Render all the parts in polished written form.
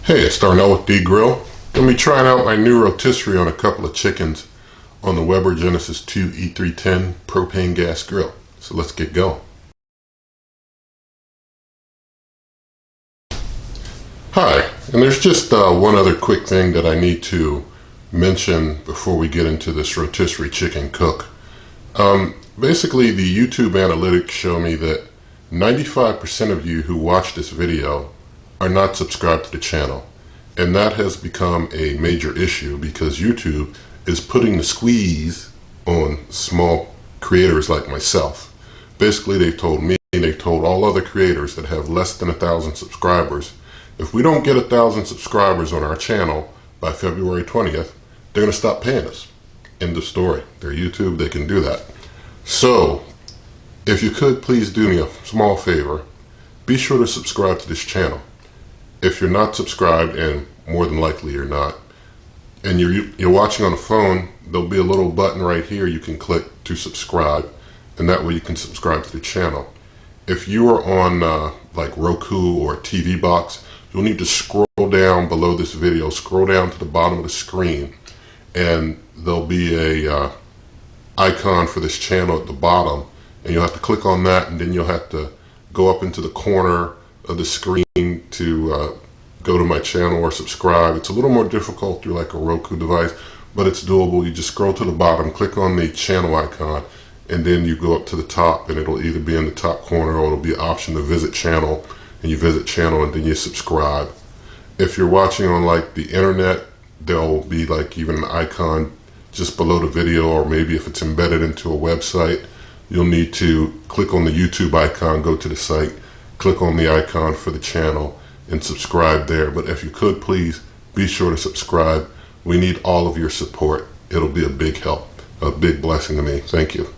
Hey, it's Darnell with D Grill. Gonna be trying out my new rotisserie on a couple of chickens on the Weber Genesis 2 E310 propane gas grill. So let's get going. Hi, and there's just one other quick thing that I need to mention before we get into this rotisserie chicken cook. Basically, the YouTube analytics show me that 95% of you who watch this video are not subscribed to the channel. And that has become a major issue because YouTube is putting the squeeze on small creators like myself. Basically, they've told me, they've told all other creators that have less than 1,000 subscribers, if we don't get 1,000 subscribers on our channel by February 20th, they're going to stop paying us. End of story. They're YouTube, they can do that. So, if you could please do me a small favor, be sure to subscribe to this channel. If you're not subscribed, and more than likely you're not, and you're watching on a phone, there'll be a little button right here you can click to subscribe, and that way you can subscribe to the channel. If you are on like Roku or TV box, you'll need to scroll down below this video, scroll down to the bottom of the screen, and there'll be a icon for this channel at the bottom, and you'll have to click on that, and then you'll have to go up into the corner of the screen to go to my channel or subscribe. It's a little more difficult through like a Roku device, but it's doable. You just scroll to the bottom, click on the channel icon, and then you go up to the top, and it'll either be in the top corner or it'll be an option to visit channel, and you visit channel and then you subscribe. If you're watching on like the internet, there'll be like even an icon just below the video, or maybe if it's embedded into a website, you'll need to click on the YouTube icon, go to the site, click on the icon for the channel, and subscribe there. But if you could, please be sure to subscribe. We need all of your support. It'll be a big help, a big blessing to me. Thank you.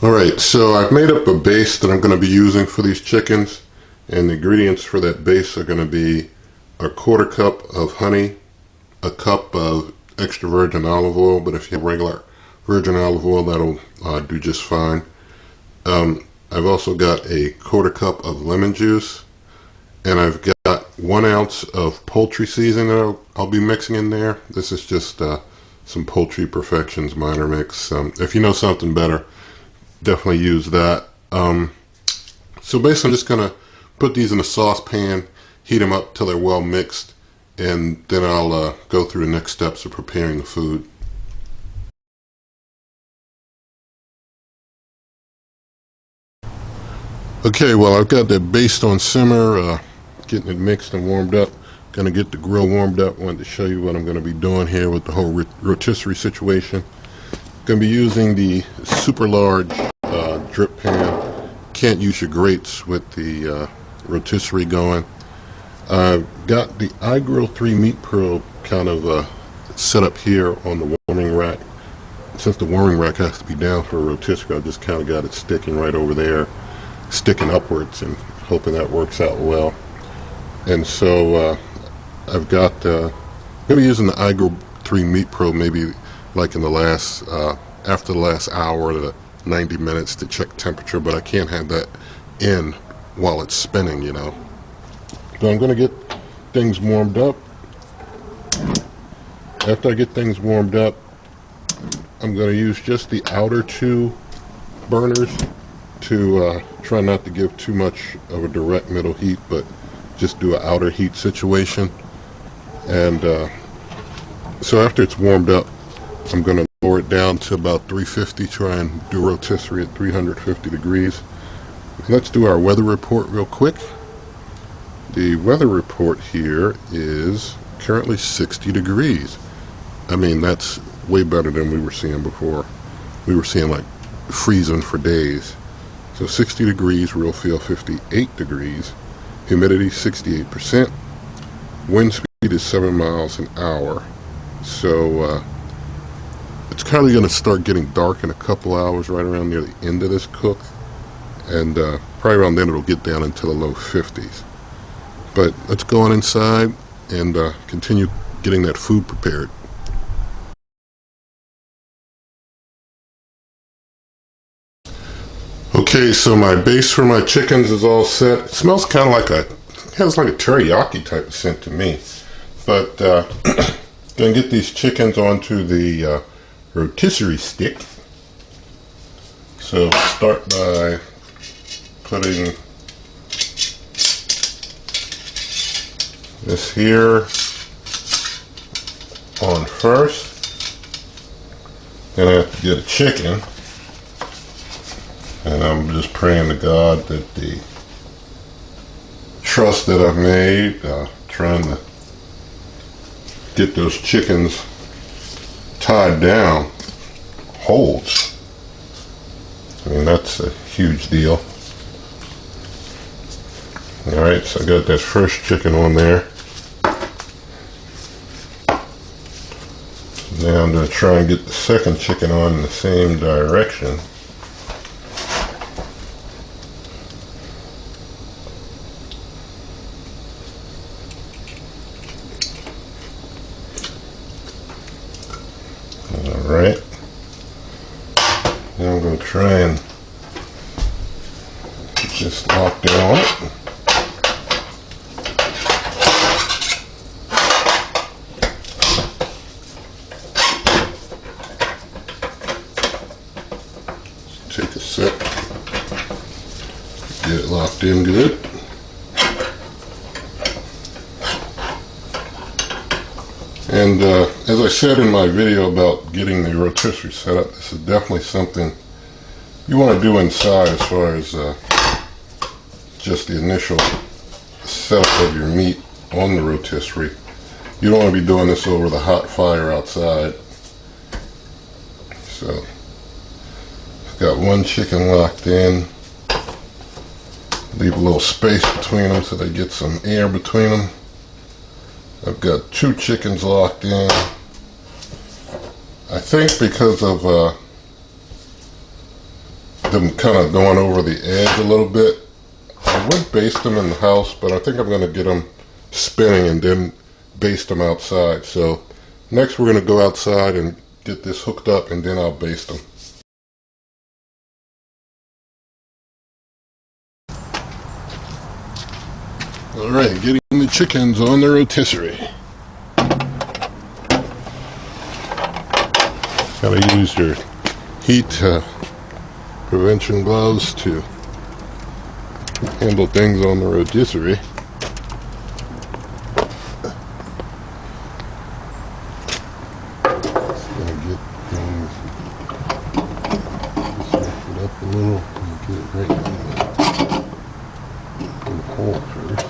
Alright, so I've made up a base that I'm going to be using for these chickens, and the ingredients for that base are going to be a 1/4 cup of honey, a cup of extra virgin olive oil, but if you have regular virgin olive oil, that'll do just fine. I've also got a 1/4 cup of lemon juice, and I've got 1 ounce of poultry seasoning that I'll be mixing in there. This is just some Poultry Perfections minor mix. If you know something better, definitely use that. So basically I'm just going to put these in a saucepan, heat them up till they're well mixed, and then I'll go through the next steps of preparing the food. Okay, well, I've got that Baste on simmer, getting it mixed and warmed up. Gonna get the grill warmed up. Wanted to show you what I'm gonna be doing here with the whole rotisserie situation. Gonna be using the super large drip pan. Can't use your grates with the rotisserie going. I've got the iGrill 3 meat probe kind of set up here on the warming rack. Since the warming rack has to be down for a rotisserie, I just kind of got it sticking right over there, sticking upwards, and hoping that works out well. And so I've got I'm going to be using the iGrill 3 meat probe maybe like in the last after the last hour to 90 minutes to check temperature, but I can't have that in while it's spinning, you know. So I'm going to get things warmed up. After I get things warmed up, I'm going to use just the outer 2 burners to try not to give too much of a direct middle heat, but just do an outer heat situation. And so after it's warmed up, I'm going to lower it down to about 350, try and do rotisserie at 350 degrees. Let's do our weather report real quick. The weather report here is currently 60 degrees. I mean, that's way better than we were seeing before. We were seeing like freezing for days. So 60 degrees, real feel 58 degrees, humidity 68%, wind speed is 7 miles an hour. So it's kind of going to start getting dark in a couple hours, right around near the end of this cook, and probably around then it'll get down into the low 50s. But let's go on inside and continue getting that food prepared. Okay, so my base for my chickens is all set. It smells kind of like has like a teriyaki type of scent to me. But gonna get these chickens onto the rotisserie stick. So start by putting this here on first. Then I have to get a chicken. And I'm just praying to God that the trust that I've made, trying to get those chickens tied down, holds. I mean, that's a huge deal. Alright, so I got that first chicken on there. Now I'm going to try and get the second chicken on in the same direction. Alright, now I'm going to try and get this locked in on it. Take a sec, get it locked in good. And as I said in my video about getting the rotisserie set up, this is definitely something you want to do inside as far as just the initial setup of your meat on the rotisserie. You don't want to be doing this over the hot fire outside. So, I've got one chicken locked in. Leave a little space between them so they get some air between them. I've got two chickens locked in. I think because of them kind of going over the edge a little bit, I would baste them in the house, but I think I'm going to get them spinning and then baste them outside. So next we're going to go outside and get this hooked up and then I'll baste them. Alright, getting the chickens on the rotisserie. Gotta use your heat prevention gloves to handle things on the rotisserie. Just gonna get things just lift it up a little and get it right in the hole first.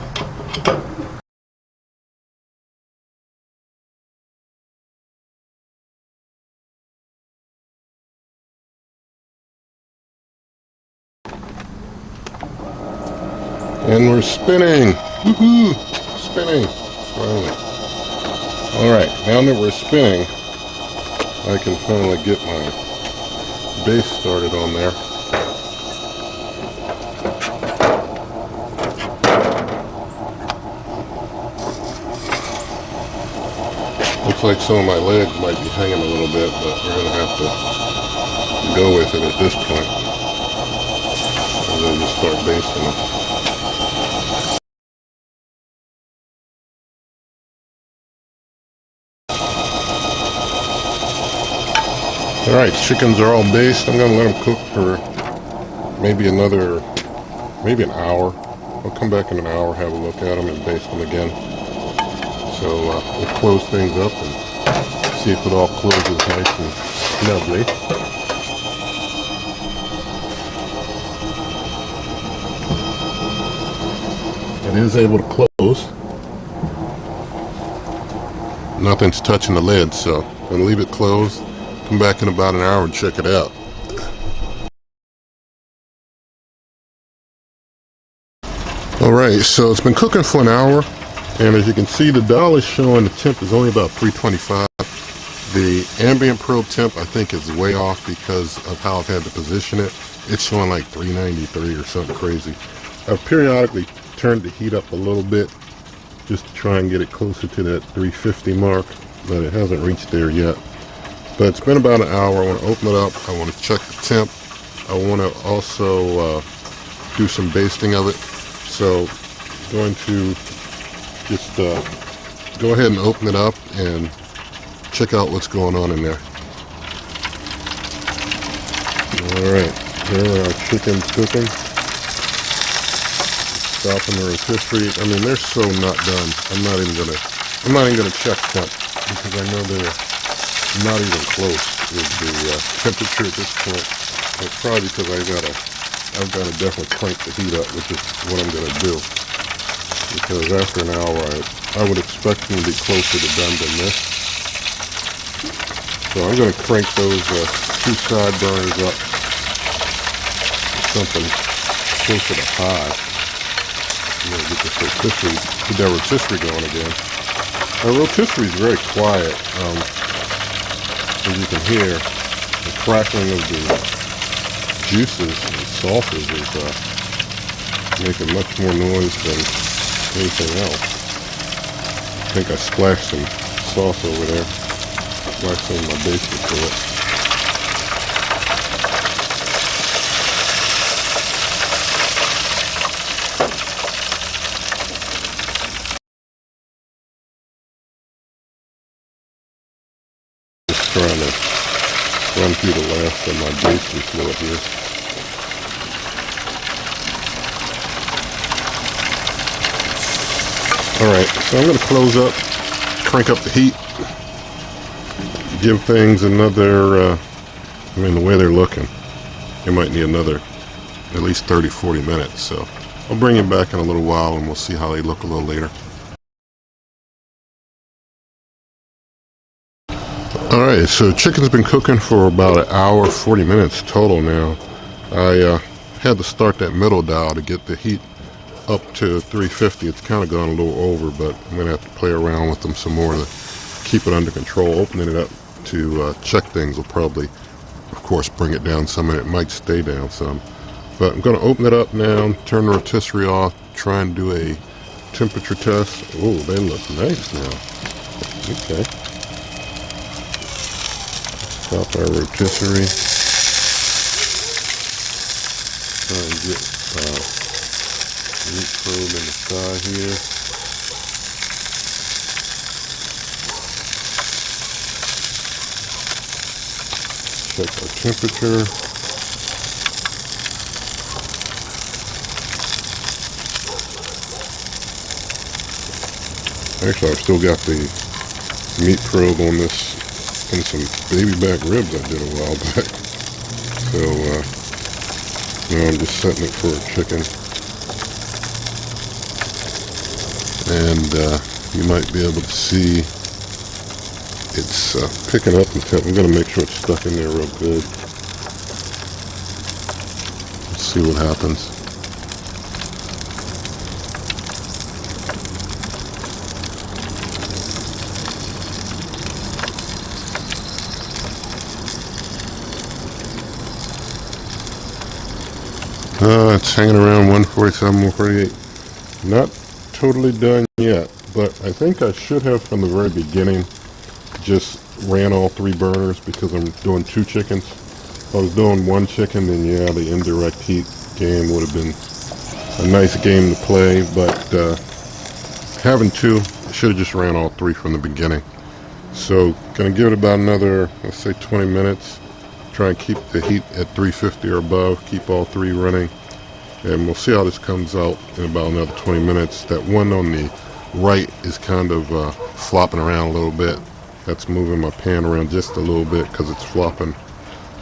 And we're spinning. Woohoo! Spinning. Finally. Alright, now that we're spinning, I can finally get my base started on there. Looks like some of my legs might be hanging a little bit, but we're going to have to go with it at this point. And then just start basting them. Alright, chickens are all based. I'm going to let them cook for maybe an hour. I'll come back in an hour, have a look at them, and baste them again. So we'll close things up and see if it all closes nice and snugly. It is able to close. Nothing's touching the lid, so I'm going to leave it closed. Come back in about an hour and check it out. Alright, so it's been cooking for an hour, and as you can see, the dial is showing the temp is only about 325. The ambient probe temp I think is way off because of how I've had to position it. It's showing like 393 or something crazy. I've periodically turned the heat up a little bit just to try and get it closer to that 350 mark, but it hasn't reached there yet. But it's been about an hour. I want to open it up. I want to check the temp. I want to also do some basting of it. So I'm going to just go ahead and open it up and check out what's going on in there. Alright, here are our chickens cooking. Stopping the rotisserie. I mean, they're so not done. I'm not even gonna check temp because I know they're not even close with the temperature at this point. It's probably because I've got to definitely crank the heat up, which is what I'm gonna do. Because after an hour, I would expect them to be closer to done than this. So I'm going to crank those two side burners up to something closer to high. I'm going to get that rotisserie going again. Our rotisserie is very quiet. As you can hear, the crackling of the juices and sauces is making much more noise than anything else. I think I splashed some sauce over there. Splashed some of my Baste to it. Just trying to run through the last of my Baste fluid here. Alright, so I'm going to close up, crank up the heat, give things another, I mean the way they're looking, they might need another at least 30-40 minutes, so I'll bring you back in a little while and we'll see how they look a little later. Alright, so chicken's been cooking for about an hour, 40 minutes total now. I had to start that middle dial to get the heat up to 350. It's kind of gone a little over, but I'm going to have to play around with them some more to keep it under control. Opening it up to check things will probably, of course, bring it down some, and it might stay down some. But I'm going to open it up now, turn the rotisserie off, try and do a temperature test. Oh, they look nice now. Okay. Stop our rotisserie. Try and get meat probe in the side here. Check our temperature. Actually, I've still got the meat probe on this and some baby back ribs I did a while back. So now I'm just setting it for a chicken. And you might be able to see it's picking up the temp. I'm going to make sure it's stuck in there real good. Let's see what happens. It's hanging around 147, 148. Not totally done yet, but I think I should have from the very beginning just ran all three burners because I'm doing two chickens. If I was doing one chicken, then yeah, the indirect heat game would have been a nice game to play, but having two, I should have just ran all three from the beginning. So gonna give it about another, let's say 20 minutes. Try and keep the heat at 350 or above, keep all three running, and we'll see how this comes out in about another 20 minutes. That one on the right is kind of flopping around a little bit. That's moving my pan around just a little bit because it's flopping,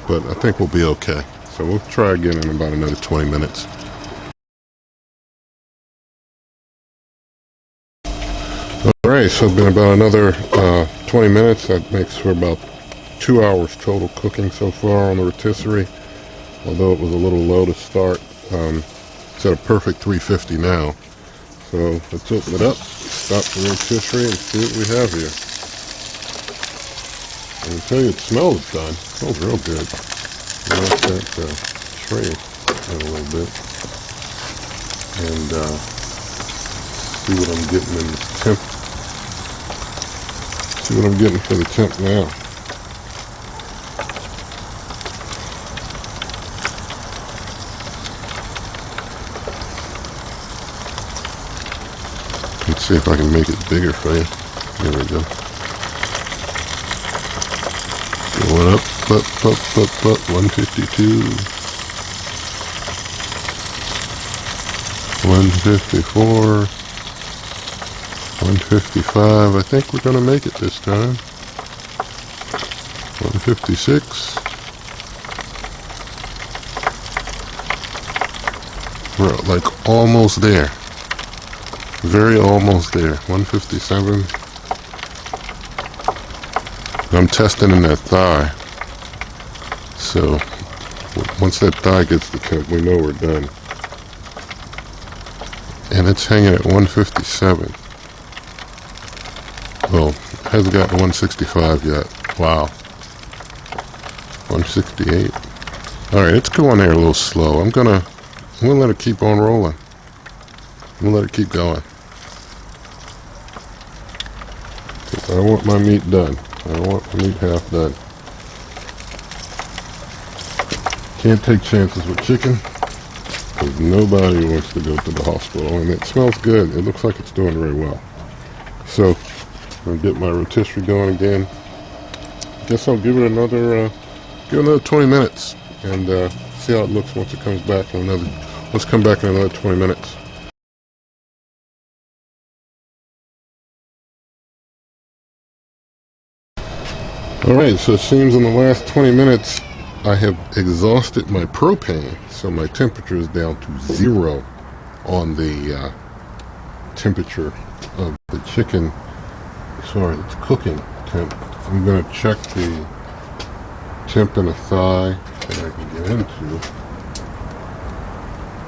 but I think we'll be okay. So we'll try again in about another 20 minutes. Alright, so it's been about another 20 minutes. That makes for about 2 hours total cooking so far on the rotisserie, although it was a little low to start. It's at a perfect 350 now. So let's open it up, stop the rotisserie, and see what we have here. I can tell you it smells done. It smells real good. Let that tray in a little bit. And see what I'm getting in the temp. See what I'm getting for the temp now. Let's see if I can make it bigger for you. There we go. Going up, 152. 154. 155. I think we're going to make it this time. 156. We're like almost there. Very almost there. 157. I'm testing in that thigh. So once that thigh gets the temp, we know we're done. And it's hanging at 157. Well, it hasn't gotten 165 yet. Wow. 168. Alright, it's going there a little slow. I'm gonna let it keep on rolling. I'm gonna let it keep going. I want my meat done. I want my meat half done. Can't take chances with chicken, because nobody wants to go to the hospital. And it smells good. It looks like it's doing very well. So, I'm gonna get my rotisserie going again. Guess I'll give it another 20 minutes and see how it looks once it comes back in another. Let's come back in another 20 minutes. Alright, so it seems in the last 20 minutes I have exhausted my propane, so my temperature is down to 0 on the temperature of the chicken. Sorry, it's cooking temp. I'm going to check the temp in the thigh that I can get into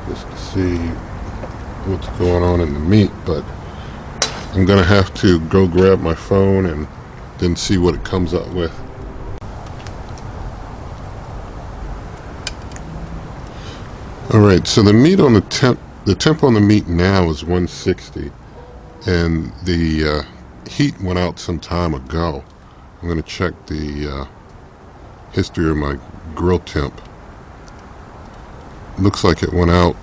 just to see what's going on in the meat, but I'm going to have to go grab my phone and then see what it comes up with. Alright, so the meat on the temp on the meat now is 160, and the heat went out some time ago. I'm going to check the history of my grill temp. Looks like it went out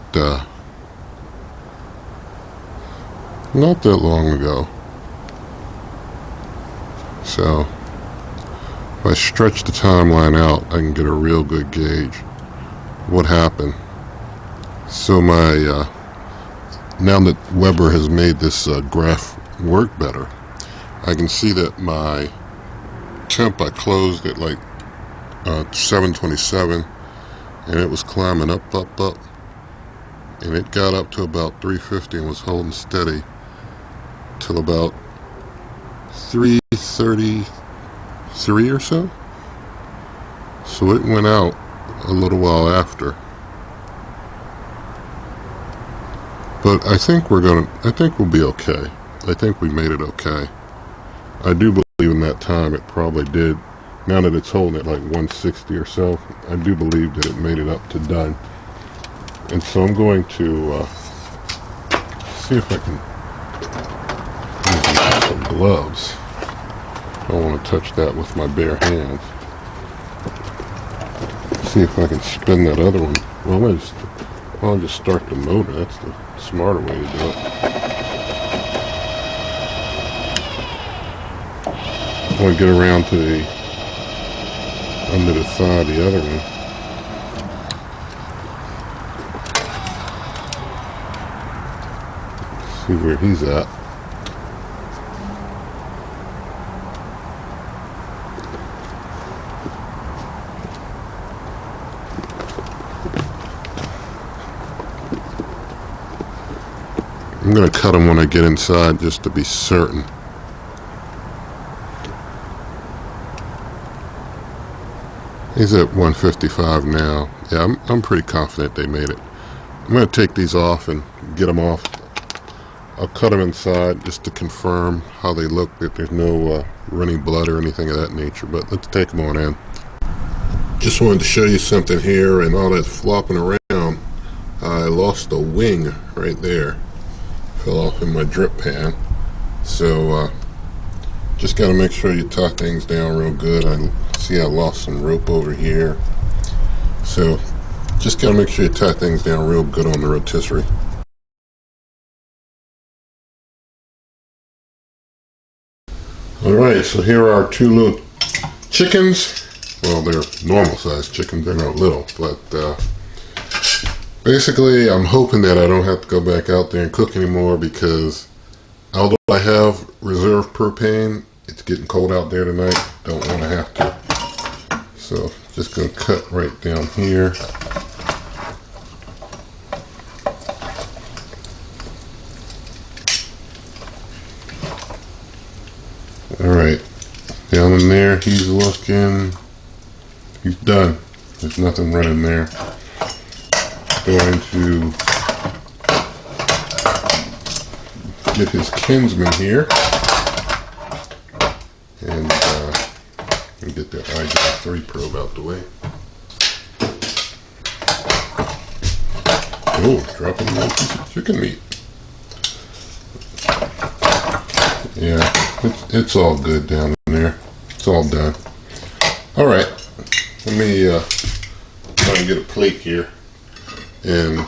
not that long ago. So if I stretch the timeline out, I can get a real good gauge what happened. So my now that Weber has made this graph work better, I can see that my temp, I closed at like 727, and it was climbing up, and it got up to about 350 and was holding steady till about 333 or so. So it went out a little while after. But I think we'll be okay. I think we made it okay. I do believe in that time it probably did. Now that it's holding at like 160 or so, I do believe that it made it up to done. And so I'm going to see if I can use some gloves. I don't want to touch that with my bare hands. See if I can spin that other one. Well, I'll just start the motor. That's the smarter way to do it. I want to get around to the under the thigh of the other one. See where he's at. I'm going to cut him when I get inside just to be certain. He's at 155 now. Yeah, I'm pretty confident they made it. I'm going to take these off and get them off. I'll cut them inside just to confirm how they look, that there's no running blood or anything of that nature. But let's take them on in. Just wanted to show you something here, and all that flopping around. I lost a wing right there. Fell off in my drip pan. So just got to make sure you tie things down real good. I see I lost some rope over here. So just got to make sure you tie things down real good on the rotisserie. Alright, so here are our two little chickens. Well, they're normal sized chickens, they're not little, but basically I'm hoping that I don't have to go back out there and cook anymore, because although I have reserve propane, it's getting cold out there tonight. Don't want to have to. So just going to cut right down here. Alright, down in there, he's looking, he's done. There's nothing running there. Going to get his kinsman here and get that IJ3 probe out the way. Oh, dropping a little piece of chicken meat. Yeah, it's all good down in there. It's all done. Alright, let me try and get a plate here and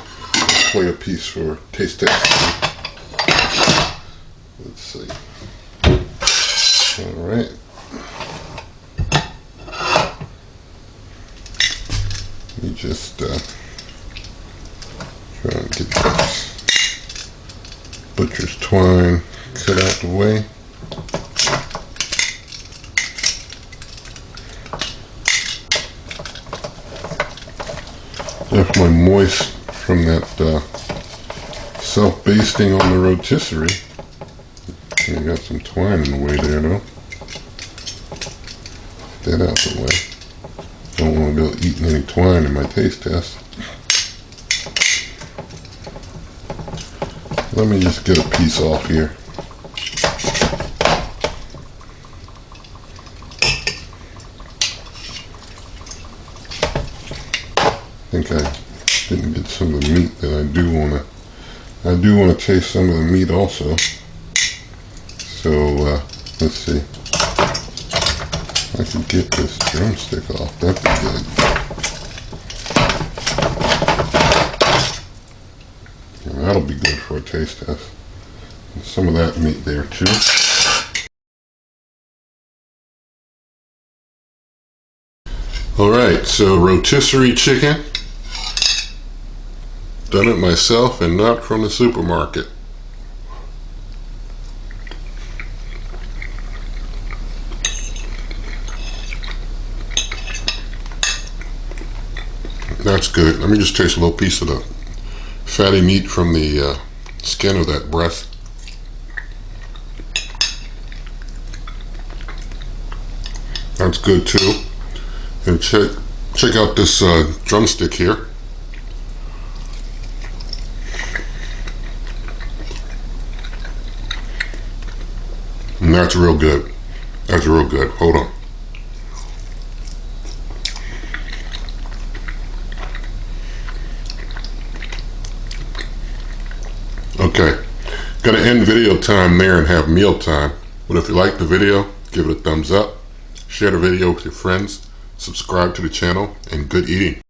play a piece for taste test. Let's see. Alright. Let me just try and get this butcher's twine cut out the way. Definitely moist from that self-basting on the rotisserie. I got some twine in the way there though. Get that out the way. Don't want to go eating any twine in my taste test. Let me just get a piece off here. I think I didn't get some of the meat that I do want to taste some of the meat also. So let's see. If I can get this drumstick off, that'd be good. Yeah, that'll be good for a taste test. And some of that meat there too. Alright, so rotisserie chicken. Done it myself and not from the supermarket. That's good. Let me just taste a little piece of the fatty meat from the skin of that breast. That's good too. And check out this drumstick here. And that's real good. That's real good. Hold on. Okay. Gonna end video time there and have meal time. But if you liked the video, give it a thumbs up. Share the video with your friends. Subscribe to the channel, and good eating.